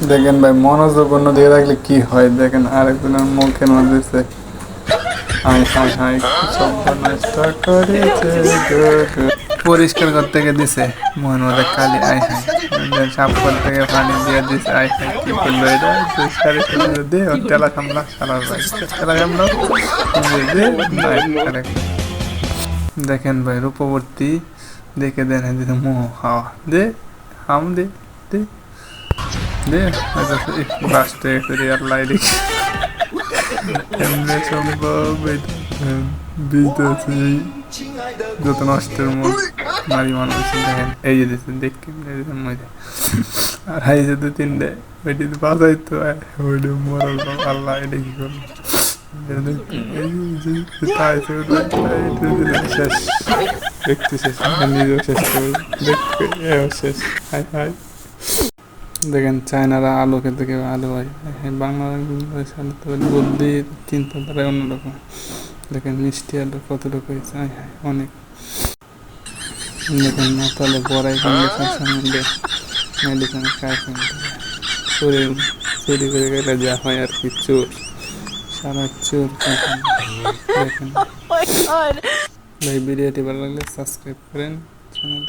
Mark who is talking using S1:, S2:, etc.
S1: দেখেন ভাই, মনোযোগ অন্য দিয়ে রাখলে কি হয় দেখেন, আরেকজনের মুখের মধ্যে দিছে। হাই হাই হাই, কি সর্বনাশটা করেছে গো গো। পরিষ্কার করতে গিয়ে দিছে মনের মধ্যে কালি, আই হাই। সাফ করতে গিয়ে পানি দিয়ে দিছে, আই হাই, কি করলো এটা? সারে সারে দে, ওর তেলা কামলা সারা ভাই, তেলা কামলা দে নাই আরে। দেখেন ভাই, রূপবর্তী দেখে দেন দিতে মোহ হাওয়া দে, হাম দে দে দে, লাস্টে আল্লাহ দেখি এমনি সম্ভব বিদ্যুৎ যত নষ্টের মুখ নারী মানুষ দেখেন, এই যে দিচ্ছেন দেখি মজা। আর হাই যে 2-3 বেটি বাজাইতো মরল আল্লাহ এটা কি করলো শেষ, দেখতে শেষ, নিজেও শেষ করবো দেখতে শেষ। হাই হাই, দেখেন চায়নারা আলু খেতে কেউ আলু হয়, বাংলা বুদ্ধি চিন্তাধারা অন্যরকম। দেখেন মিষ্টি আলু কতটুকু হয়েছে, হাই হাই অনেক। দেখেন মাতালে বড়াই কন্ডিশন মেডিসিন খায়, শরীর চুরি করে গেলে যা হয় আর কি, চোর সারা চোর। দেখেন ভাই, ভিডিওটি ভালো লাগলে সাবস্ক্রাইব করেন চ্যানেল।